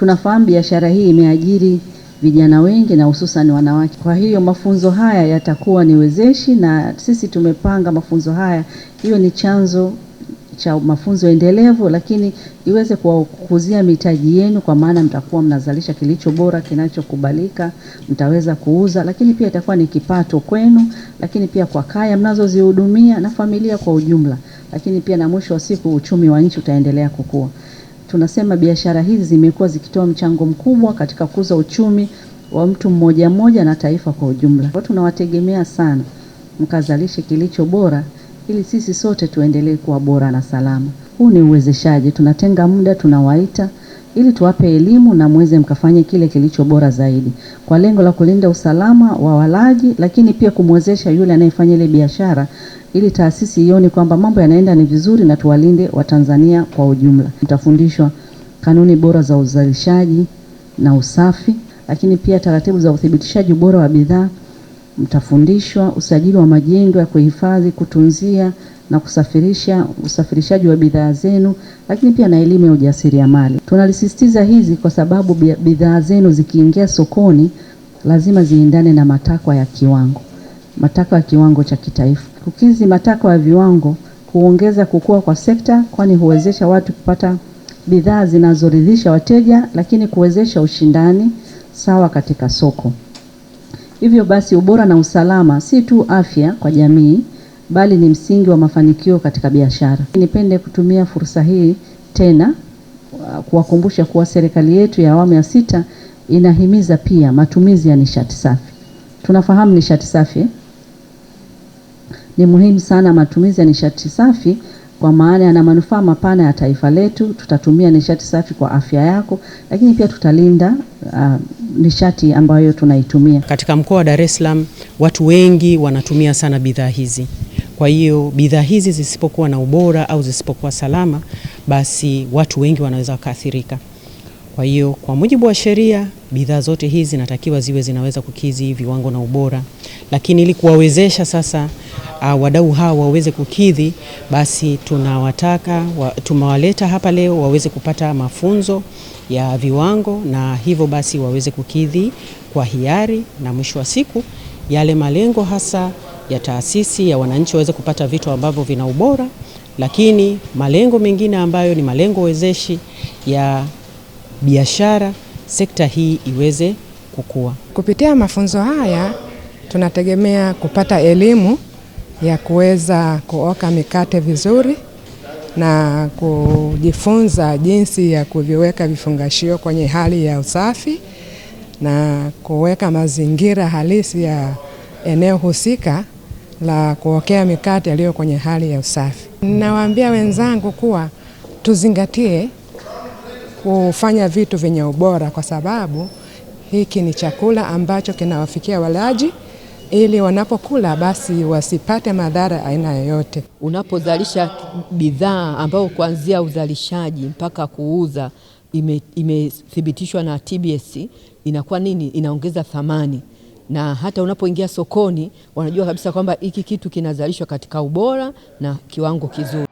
Tunafahamu biashara hii imeajiri vijana wengi na hususan wanawake. Kwa hiyo mafunzo haya yatakuwa ni wezeshi, na sisi tumepanga mafunzo haya hiyo ni chanzo cha mafunzo endelevu, lakini iweze kuwakuzia mitaji yenu, kwa maana mtakuwa mnazalisha kilicho bora kinachokubalika, mtaweza kuuza, lakini pia itakuwa ni kipato kwenu, lakini pia kwa kaya mnazozihudumia na familia kwa ujumla, lakini pia na mwisho wa siku uchumi wa nchi utaendelea kukua. Tunasema biashara hizi zimekuwa zikitoa mchango mkubwa katika kukuza uchumi wa mtu mmoja mmoja na taifa kwa ujumla. Kwa tunawategemea sana mkazalishe kilicho bora ili sisi sote tuendelee kuwa bora na salama. Huu ni uwezeshaji, tunatenga muda, tunawaita ili tuwape elimu na muweze mkafanye kile kilicho bora zaidi kwa lengo la kulinda usalama wa walaji, lakini pia kumwezesha yule anayefanya ile biashara ili taasisi ione kwamba mambo yanaenda ni vizuri na tuwalinde Watanzania kwa ujumla. Mtafundishwa kanuni bora za uzalishaji na usafi, lakini pia taratibu za uthibitishaji ubora wa bidhaa. Mtafundishwa usajili wa majengo ya kuhifadhi, kutunzia na usafirishaji wa bidhaa zenu, lakini pia na elimu ya ujasiriamali. Tunalisisitiza hizi kwa sababu bidhaa zenu zikiingia sokoni lazima ziendane na matakwa ya kiwango cha kitaifa. Kukizi matakwa ya viwango huongeza kukua kwa sekta, kwani huwezesha watu kupata bidhaa zinazoridhisha wateja, lakini kuwezesha ushindani sawa katika soko. Hivyo basi ubora na usalama si tu afya kwa jamii, bali ni msingi wa mafanikio katika biashara. Nipende kutumia fursa hii tena kuwakumbusha kuwa serikali yetu ya awamu ya 6 inahimiza pia matumizi ya nishati safi. Tunafahamu nishati safi ni muhimu sana, matumizi ya nishati safi kwa maana yana manufaa mapana ya taifa letu. Tutatumia nishati safi kwa afya yako, lakini pia tutalinda nishati ambayo tunaitumia. Katika mkoa wa Dar es Salaam watu wengi wanatumia sana bidhaa hizi. Kwa hiyo bidhaa hizi zisipokuwa na ubora au zisipokuwa salama, basi watu wengi wanaweza wakaathirika. Kwa hiyo kwa mujibu wa sheria bidhaa zote hizi zinatakiwa ziwe zinaweza kukidhi viwango na ubora, lakini ili kuwawezesha sasa wadau hawa waweze kukidhi, basi tumewaleta hapa leo waweze kupata mafunzo ya viwango, na hivyo basi waweze kukidhi kwa hiari, na mwisho wa siku yale malengo hasa ya taasisi ya wananchi waweze kupata vitu ambavyo vina ubora, lakini malengo mengine ambayo ni malengo wezeshi ya biashara, sekta hii iweze kukua. Kupitia mafunzo haya tunategemea kupata elimu ya kuweza kuoka mikate vizuri na kujifunza jinsi ya kuviweka vifungashio kwenye hali ya usafi na kuweka mazingira halisi ya eneo husika la kuokea mikate yaliyo kwenye hali ya usafi. Ninawaambia wenzangu kuwa tuzingatie kufanya vitu vyenye ubora, kwa sababu hiki ni chakula ambacho kinawafikia walaji, ili wanapokula basi wasipate madhara aina yoyote. Unapozalisha bidhaa ambayo kuanzia uzalishaji mpaka kuuza imethibitishwa na TBS, inakuwa nini? Inaongeza thamani, na hata unapoingia sokoni wanajua kabisa kwamba hiki kitu kinazalishwa katika ubora na kiwango kizuri.